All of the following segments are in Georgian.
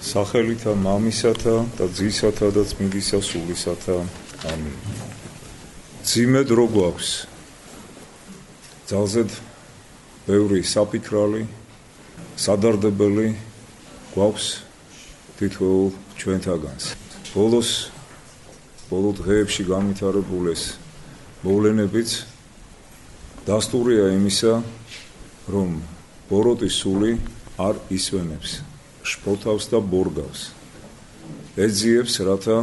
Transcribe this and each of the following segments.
სახელითა მამისათა და ძისათა და წმინდისა სულისათა. ამინ. ძიმედ რო გვაქვს ძალზედ ბევრი საფიქრალი, სადარდებელი გვაქვს თითოეულ ჩვენთაგანს. ბოლო დღეებში განვითარებულ ეს მოვლენებიც დასტურია იმისა, რომ ბოროტის სული არ ისვენებს, შფოთავს და ბორგავს. ეძიებს, რათა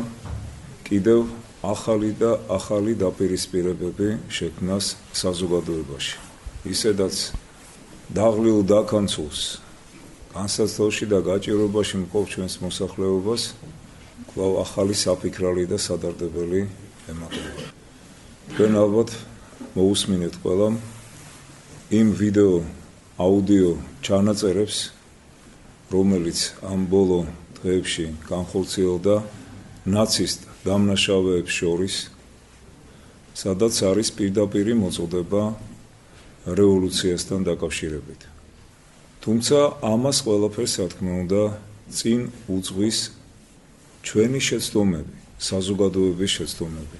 კიდევ ახალი და ახალი დაპირისპირებები შექმნას საზოგადოებაში. ისედაც დაღლილ დაქანცულს განსაცდელში და გაჭირვებაში მყოფ ჩვენს მოსახლეობას კვლავ ახალი საფიქრალი და სადარდებელი ემართება. თქვენ ალბათ მოусმინეთ ყველამ იმ ვიდეო, აუდიო ჩანაწერებს, რომელიც ამ ბოლო დღეებში განხორციელდა ნაცისტ დამნაშავეებს შორის, სადაც არის პირდაპირი მოწოდება რევოლუციასთან დაკავშირებით. თუმცა ამას ყველაფერს, რა თქმა უნდა, წინ უძღვის ჩვენი შეცდომები, საზოგადოების შეცდომები.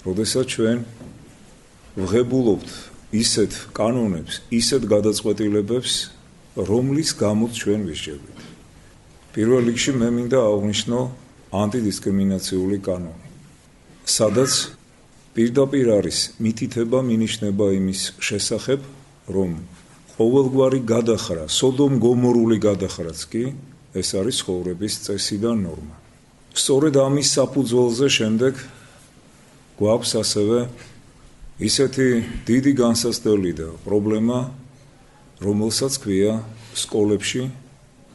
როდესაც ჩვენ ვღებულობთ ისეთ კანონებს, ისეთ გადაწყვეტილებებს, რომლის გამოც ჩვენ ვისჯებით. პირველ რიგში მე მინდა აღვნიშნო ანტიდისკრიმინაციული კანონი, სადაც პირდაპირ არის მითითება მინიშნება იმის შესახებ, რომ ყოველგვარი გადახრა, სოდომ-გომორული გადახრაც კი ეს არის ცხოვრების წესი და ნორმა. სწორედ ამის საფუძველზე შემდეგ გვაქვს ასევე ისეთი დიდი განსაცდელი და პრობლემა, რომელსაც ქვია სკოლებში,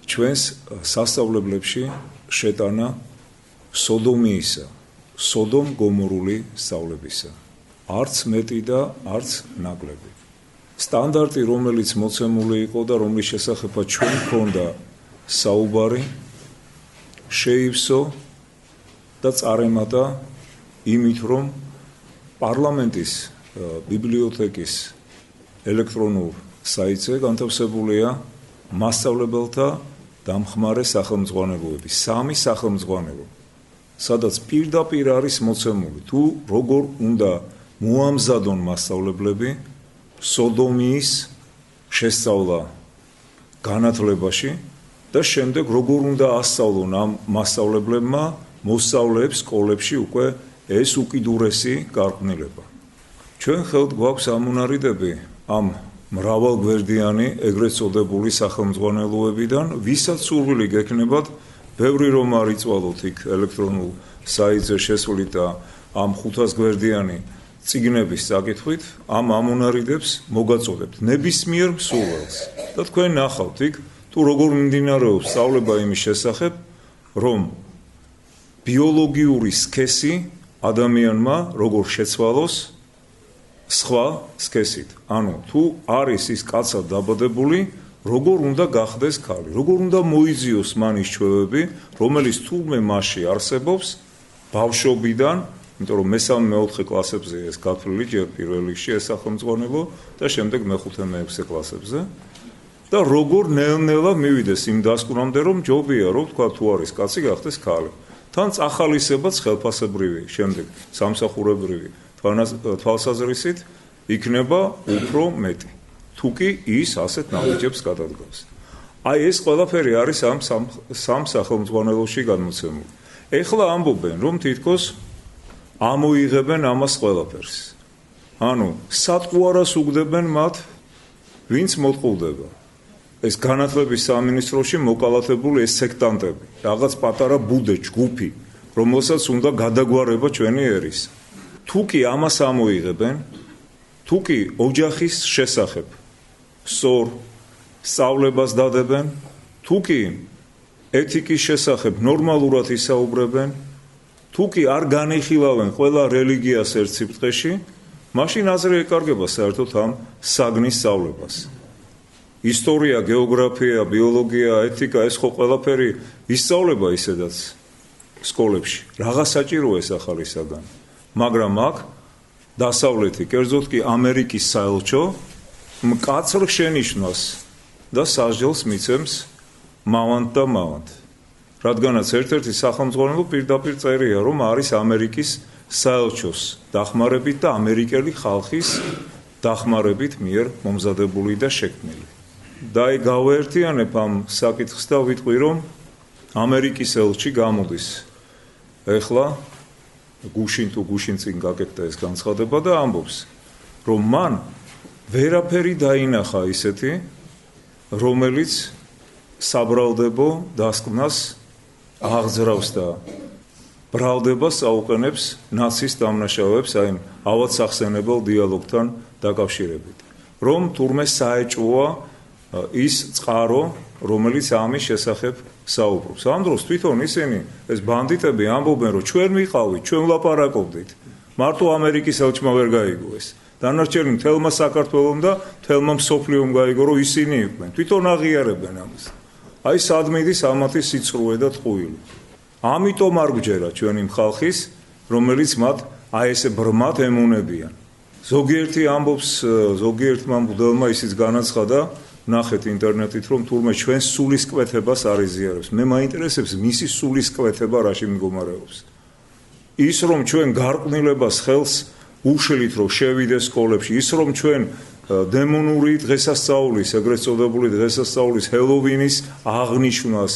ჩვენს სასწავლებლებში შეტანა სოდომიისა, სოდომ-გომორული სწავლებისა. არც მეტი და არც ნაკლები. სტანდარტი, რომელიც მოცემული იყო და რომლის შესახებაც ჩვენ გვქონდა საუბარი, შეივსო და წარემატა იმით, რომ პარლამენტის ბიბლიოთეკის ელექტრონულ საიტზე განთავსებულია მასწავლებელთა დამხმარე სახელმძღვანელოები, 3 სახელმძღვანელო, სადაც პირდაპირ არის მოცემული, თუ როგორ უნდა მოამზადონ მასწავლებლები სოდომიის შესწავლა განათლებაში და შემდეგ როგორ უნდა ასწავლონ ამ მასწავლებლებმა მოსწავლეებს სკოლებში უკვე ეს უკიდურესი გარყვნილება. ჩვენ ხელთ გვაქვს ამუნარიდები ამ მრავალგვერდიანი ეგრეთ წოდებული სახელმძღვანელოებიდან, ვისაც სურვილი გექნებათ, ბევრი რომ არ იწვალოთ იქ ელექტრონულ საიტზე შესვლით და ამ 500 გვერდიანი წიგნების წაკითხვით, ამ ამუნარიდებს მოგაწოდებთ ნებისმიერ მსურველს. და თქვენ ნახავთ იქ, თუ როგორ მიმდინარეობს სწავლება იმის შესახებ, რომ ბიოლოგიური სქესი ადამიანმა როგორ შეცვალოს სხვა სქესით. ანუ თუ არის ის კაცად დაბადებული, როგორ უნდა გახდეს ქალი, როგორ უნდა მოიძიოს მან ის ჩვევები, რომელიც თურმე მასში არსებობს ბავშვობიდან, იმიტომ რომ მე-3-4 კლასებზე ეს გათვლილი ჯერ პირველ რიგში ეს სახელმძღვანელო და შემდეგ მე-5-6 კლასებზე და როგორ ნელ-ნელა მივიდეს იმ დასკვნამდე, რომ ჯობია, რომ თქვა თუ არის კაცი, გახდეს ქალი. თან წახალისებაც ხელფასებრივი, შემდეგ სამსახურებრივი თვალსაზრისით იქნება უფრო მეტი. თუ კი ის ასეთ ნაბიჯებს გადადგავს. აი ეს ყველაფერი არის ამ 3 სახელმძღვანელოში გადმოცემული. ეხლა ამბობენ, რომ თითქოს ამოიღებენ ამას ყველაფერს. ანუ სატყუარას უგდებენ მათ, ვინც მოტყუდება. ეს განათლების სამინისტროში მოკალათებული ეს სექტანტები, რაღაც პატარა ბუდე, ჯგუფი, რომელსაც უნდა გადაგვარება ჩვენი ერის. თუ კი ამას ამოიღებენ, თუ კი ოჯახის შესახებ სწორ სწავლებას დადებენ, თუ კი ეთიკის შესახებ ნორმალურად ისაუბრებენ, თუ კი არ განიხილავენ ყველა რელიგიას ერთ სიბრტყეში, მაშინ აზრი ეკარგება საერთოდ ამ საგნის სწავლებას. ისტორია, გეოგრაფია, ბიოლოგია, ეთიკა, ეს ხო ყველაფერი ისწავლება ისედაც სკოლებში. რაღაც საჭიროა ეს ახალი საგანი. მაგრამ აქ დასავლეთი, კერძოდ კი ამერიკის საელჩო მკაცრ შენიშვნას და სასჯელს მიცემს მავანთ და მავანთ. რადგანაც ერთ-ერთი სახელმძღვანელო პირდაპირ წერია, რომ არის ამერიკის საელჩოს დახმარებით და ამერიკელი ხალხის დახმარებით მიერ მომზადებული და შექმნილი. და აი გავაერთიანებ ამ საკითხს და ვიტყვი, რომ ამერიკის ელჩი გამოდის ეხლა გუშინ თუ გუშინ წინ გაკეთდა ეს განცხადება და ამბობს, რომ მან ვერაფერი დაინახა ისეთი, რომელიც საბრალდებო დასკვნას აღძრავს და ბრალდებას აუყენებს ნაცის დამნაშავეებს აი ავადსახსენებელ დიალოგთან დაკავშირებით. რომ თურმე საეჭვოა ის წყარო, რომელიც ამის შესახებ საუბრობს. ამ დროს თვითონ ისინი ეს ბანდიტები ამბობენ, რომ ჩვენ ვიყავით, ჩვენ ვლაპარაკობდით. მარტო ამერიკის ელჩმა ვერ გაიგო ეს. დანარჩენი მთელმა საქართველომ და მთელმა მსოფლიომ გაიგო, რომ ისინი იყვნენ. თვითონ აღიარებენ ამას. აი სად მიდის ამათი სიცრუე და ტყუილი. ამიტომ არ გვჯერა ჩვენი ხალხის, რომელიც მათ აი ესე ბრმად ემუნებიან. ზოგიერთი ამბობს, ზოგიერთმა მღვდელმა ისიც განაცხადა, ნახეთ ინტერნეტით, რომ თურმე ჩვენს სულისკვეთებას არ იზიარებს. მე მაინტერესებს მისი სულისკვეთება რაში მდგომარეობს. ის რომ ჩვენ გარყვნილებას ხელს უშლით, რომ შევიდეს სკოლებში, ის რომ ჩვენ დემონური დღესასწაულის, ეგრეთ წოდებული დღესასწაულის ჰელოვინის აღნიშვნას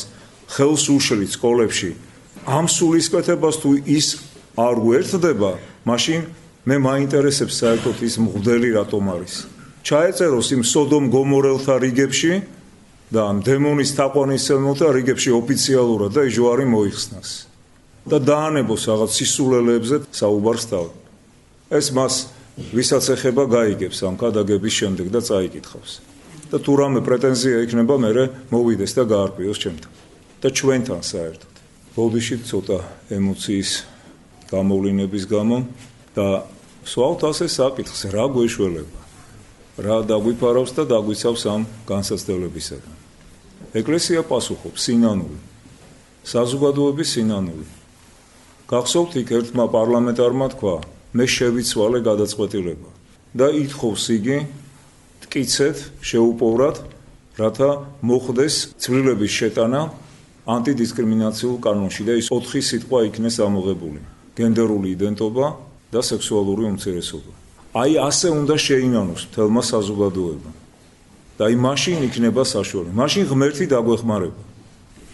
ხელს უშლით სკოლებში. ამ სულისკვეთებას თუ ის არ გვერდდება, მაშინ მე მაინტერესებს საერთოდ ის მღვდელი რატომ არის. ჩაეწეროს იმ სოდომ გომორელთა რიგებში და ამ დემონის თაყვანისმცემელთა რიგებში ოფიციალურად და იჟვარი მოიხსნას. და დაანებოს რაღაც სისულელებზე საუბარს თავი. ეს მას ვისაც ეხება გაიგებს ამ ქადაგების შემდეგ და წაიკითხავს. და თუ რამე პრეტენზია იქნება, მე მოვიდეს და გაარკვიოს ჩემთან. და ჩვენთან საერთოდ. ბოდიში ცოტა ემოციის გამოვლინების გამო და სვავთ ასე საკითხს, რა გვეშველება. რა დაგვიფარავს და დაგვიცავს ამ განსაცდელებისგან. ეკლესია პასუხობს სინანული. საზოგადოების სინანული. გახსოვთ იქ ერთმა პარლამენტარმა თქვა, მე შევიცვალე გადაწყვეტილება და ითხოვს იგი მტკიცედ, შეუპოვრად, რათა მოხდეს ცვლილების შეტანა ანტიდისკრიმინაციულ კანონში და ის 4 სიტყვა იქნეს ამოღებული. გენდერული იდენტობა და სექსუალური უმცირესობა. აი ასე უნდა შეინანოს მთელმა საზოგადოებამ. და აი მაშინ იქნება საშუალო. მაშინ ღმერთი დაგვეხმარება.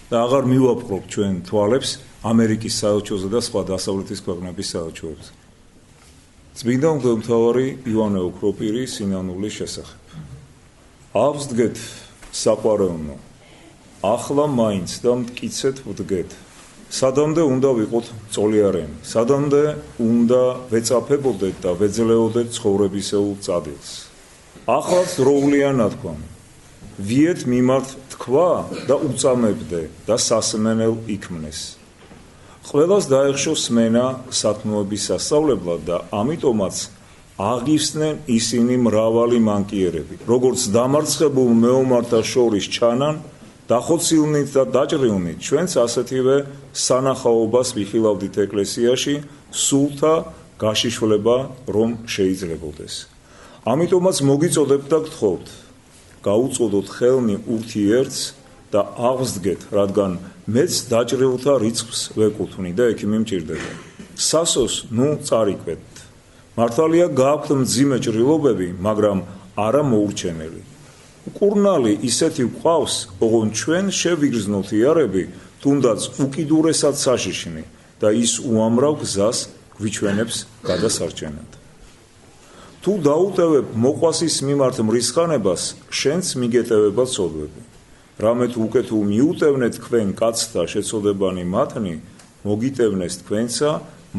და აღარ მივაპყრობ ჩვენ თვალებს ამერიკის საელჩოზე და სხვა დასავლეთის ქვეყნების საელჩოებზე. წმინდა მღვდელმთავარი ივანე ოქროპირი სინანულის შესახებ. ავსდგეთ საყვარელნო, ახლა მაინც და მტკიცეთ ვდგეთ. სადამდე უნდა ვიყოთ წოლიარენი, სადამდე უნდა ვეწაფებოდეთ და ვეძლეოდეთ ცხოვრებისეულ წადილს. ახლაც დროულია ნათქვამი. ვიეთ მიმართ თქვა და უწამებდე და სასმენელ იქმნეს. ყველას დაეხშო სმენა სათნოების სასწავლებლად და ამიტომაც აღივსნენ ისინი მრავალი მანკიერები, როგორც დამარცხებულ მეომართა შორის ჩანან, დახოცილნით და დაჭრილნით ჩვენც ასეთივე სანახაობას ვიხილავდით ეკლესიაში, სულთა გაშიშვლება რომ შეიძლებოდეს. ამიტომაც მოგიწოდებთ და გთხოვთ, გაუწოდოთ ხელნი ურთიერთს და აღსდგეთ, რადგან მეც დაჭრილთა რიცხვს ვეკუთვნი და ექიმი მჭირდება. სასოს ნუ წარიკვეთ. მართალია გააქვთ მძიმე ჭრილობები, მაგრამ არა მოურჩენელი. უკურნალი ისეთი გვყავს, ოღონ ჩვენ შევიგრძნოთ იარები, თუნდაც უკიდურესად საშიშნი და ის უამრავ გზას გვიჩვენებს გადასარჩენად. თუ დაუტევებ მოყვასის მიმართ მრისხანებას, შენც მიგეტევება ცოდვები. რამე თუ უკეთ მიუტევნეთ თქვენ კაცთა შეცოდებანი მათნი, მოგიტევნეს თქვენსა,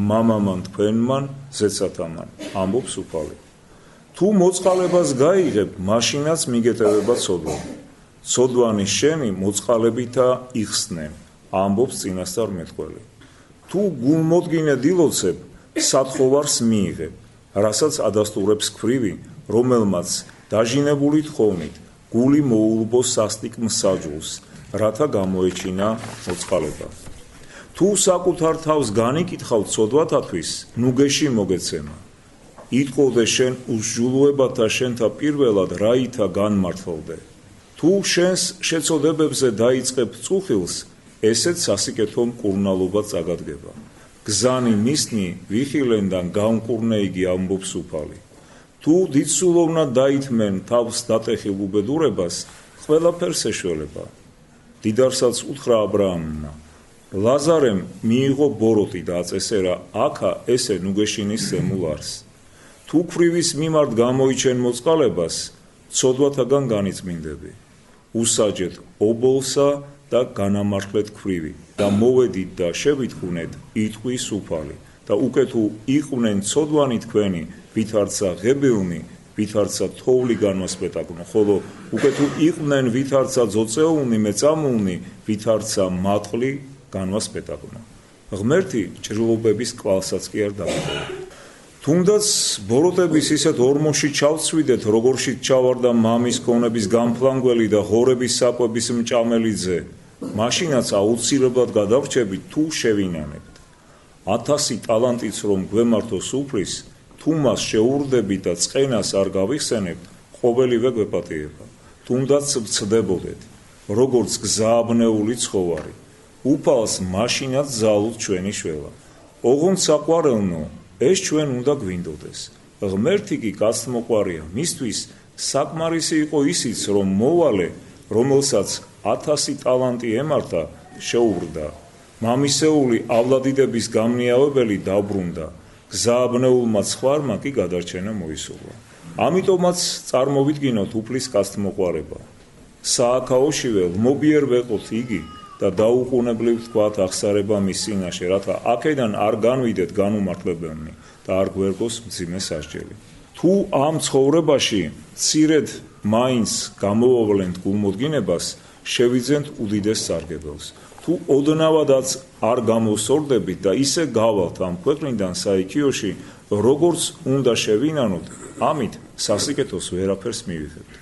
მამამან თქვენმან, ზეცათამან, ამბობს უფალი. თუ მოწყალებას გაიღებ, მაშინაც მიგეტევება ცოდვები. ცოდვანი შენი მოწყალებითა იხსნენ, ამბობს წინასწარ მეტყველი. თუ გულმოდგინე დილოცებ, სათხოვარს მიიღებ, რასაც ადასტურებს ქვრივი, რომელმაც დაჟინებული თხოვნით, გული მოულბოს სასტიკ მსაჯულს, რათა გამოეჩინა მოწყალება. თუ საკუთარ თავს განიკითხავთ ცოდვათათვის, ნუგეში მოგეცემა. იტყოდე შენ უსჯულოებათა შენთა პირველად რაითა განმართლდე. თუ შენს შეცოდებებზე დაიწყებ წუხილს, ესეც სასიკეთო მკურნალობა წაგადგება. გზანი მისნი ვიხილენდან გამკურნე იგი ამბობს უფალი. თუ დიდსულოვნად დაითმენ თავს დატეხილ უბედურებას, ყველაფერს ეშველება. დიდარსაც უთხრა ა ブラ ამმა, ლაზარემ მიიღო ბოროტი და აწესერა აქა ესე ნუგეშინის ზემულ არს. თუ ქვრივის მიმართ გამოიჩენ მოწყალებას, ცოდვათაგან განიწმინდები. უსაჯეთ ობოლსა და განამართლეთ ქვრივი და მოვედით და შევითქმნეთ იტყვის უფალი და უკვე თუ იყვნენ ცოდვანი თქვენი, ვითარცა ღებილნი, ვითარცა თოვლი განვასპეტაკნო, ხოლო უკვე თუ იყვნენ ვითარცა ძოწეულნი, მეწამულნი, ვითარცა მატყლი განვასპეტაკნო. ღმერთი ჭრილობების კვალსაც კი არ დაგდო. თუნდაც ბოროტების ისეთ ორმოში ჩავცვიდეთ, როგორშიც ჩავარდა მამის ქონების გამფლანგველი და ღორების საკვების მჭამელი ძე, მაშინაც აუცილებლად გადავრჩებით თუ შევინანებთ. 1000 ტალანტიც რომ გვემართოს უფლის, თუ მას შეურდებით და წყენას არ გავიხსენებთ, ყოველივე გვეპატიება. თუნდაც ვცდებოდეთ, როგორც გზააბნეული ცხოვარი, უფალს მაშინაც ძალუთ ჩვენი შველა. ოღონდ საყვარელნო, ეს ჩვენ უნდა გვინდოდეს. ღმერთი კი კაცთმოყვარია, მისთვის საკმარისი იყო ისიც, რომ მოვალე, რომელსაც 1000 ტალანტი ემართა, შეურდა. მამისეულიავლადიდების გამნიავებელი დაბრუნდა. გზააბნეულმა ცხვარმა კი გადარჩენა მოისურვა. ამიტომაც წარმოვიდგინოთ უფლის კაცთმოყვარება. სააქაოშივე ლმობიერ ვეყოთ იგი და დაუყუნებლივ ვთქვათ აღსარება მის წინაშე, რათა აქედან არ განვიდეთ განუმართლებელნი და არ გვერგოს მძიმე სასჯელი. თუ ამ ცხოვრებაში მცირედ მაინც გამოვავლენთ გულმოდგინებას, შევიძენთ უდიდეს სარგებელს. თუ ოდნავადაც არ გამოსორდებით და ისე გავალთ ამ ქვეყნიდან საიქიოში, როგორც უნდა შევინანოთ, ამით სასიკეთოს ვერაფერს მივიღებთ.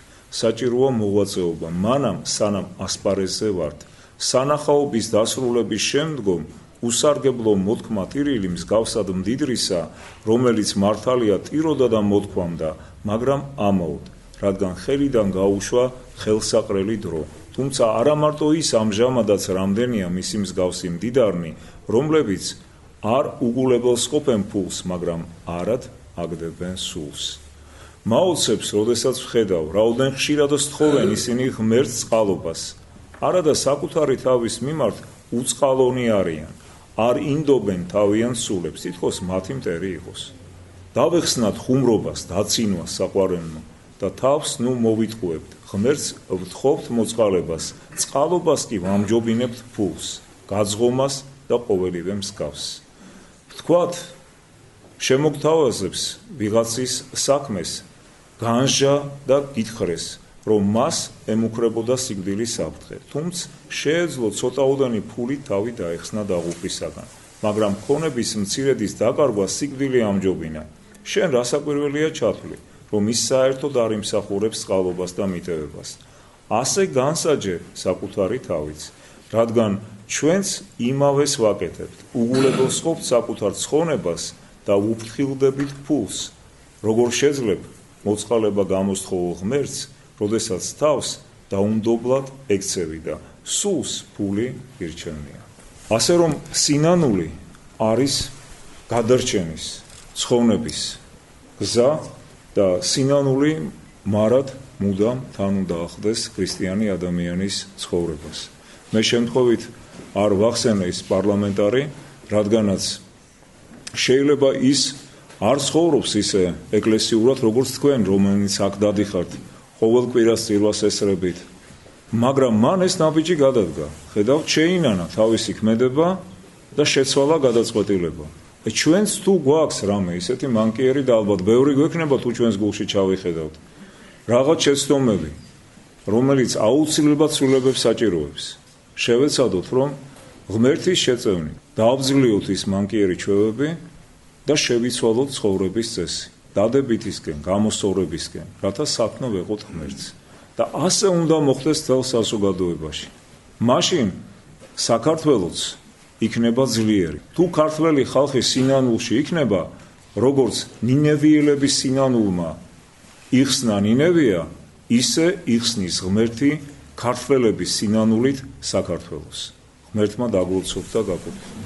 საჭიროა მოღვაწეობა, მანამ სანამ ასპარეზზე ვართ. სანახაობის დასრულების შემდგომ უსარგებლო მოთქმა ტირილი მსგავსად მდიდრისა, რომელიც მართალია ტიროდა და მოთქვამდა, მაგრამ ამაოდ, რადგან ხელიდან გაუშვა ხელსაყრელი დრო. თუმცა არა მარტო ის ამჟამადაც რამდენია მისი მსგავსი მდიდარნი, რომლებიც არ უგულებელს ყოფენ ფულს, მაგრამ არად აგდებენ სულს. მაოცებს, როდესაც ვხედავ, რაოდენ ხშირად სთხოვენ ისინი ღმერთს წყალობას, არადა საკუთარი თავის მიმართ უწყალონი არიან, არ ინდობენ თავიან სულებს, თითქოს მათი მტერი იყოს. დავეხსნათ ხუმრობას, დაცინვას საყვარელნო და თავს ნუ მოვიტყუებთ, ღმერთს ვთხოვთ მოწყალებას, წყალობას კი ვამჯობინებთ ფულს, გაძღომას და ყოველივე მსგავს. ვთქვათ, შემოგთავაზებს ვიღაცის საქმეს, განსჯა და გითხრეს, რომ მას ემუქრებოდა სიკვდილის საფრთხე, თუმცა შეეძლო ცოტაოდენი ფული თავი დაეხსნა დაღუპვისაგან, მაგრამ ქონების მცირედის დაკარგვა სიკვდილი ამჯობინა. შენ რა საკვირველია ჩათვლი, რომ ის საერთოდ არ იმსახურებს წყალობას და მიტევებას. ასე განსაჯე საკუთარი თავიც, რადგან ჩვენც იმავეს ვაკეთებთ, უგულებელს ყოფთ საკუთარ ცხონებას და უფრთხილდებით ფულს, როგორ შეძლებ მოწყალება გამოსთხოვო ღმერთს, როდესაც თავს დაუნდობლად ექცევი და სულს ფული ირჩევნია. ასე რომ სინანული არის გადარჩენის, ცხონების გზა და სინანული მარად მუდამ თან უნდა ახდეს ქრისტიანი ადამიანის ცხოვრებას. მე შემთხვევით არ ვახსენე ის პარლამენტარი, რადგანაც შეიძლება ის არ ცხოვრობს ისე ეკლესიურად, როგორც თქვენ, რომელიც აქ დადიხართ, ყოველ კვირას წირვას ესრებით, მაგრამ მან ეს ნაბიჯი გადადგა. ხედავთ, შეინანა თავისი ქმედება და შეცვალა გადაწყვეტილება. ჩვენც თუ გვაქვს რამე ისეთი მანკიერი და ალბათ ბევრი გვექნება თუ ჩვენს გულში ჩავიხედავთ, რაღაც შეცდომები, რომელიც აუცილებლად ცვლილებებს საჭიროებს. შევეცადოთ, რომ ღმერთის შეწევნით დავძლიოთ ის მანკიერი ჩვევები და შევიცვალოთ ცხოვრების წესი, დადებითისკენ, გამოსწორებისკენ, რათა სათნო ვეყოთ ღმერთს. და ასე უნდა მოხდეს თელ საზოგადოებაში. მაშინ საქართველოც იქნება ძლიერი. თუ ქართველი ხალხი სინანულში იქნება, როგორც ნინევიელების სინანულმა იხსნა ნინევია, ისე იხსნის ღმერთი ქართველების სინანულით საქართველოს. ღმერთმა დაგულოცოთ და გაკეთოთ.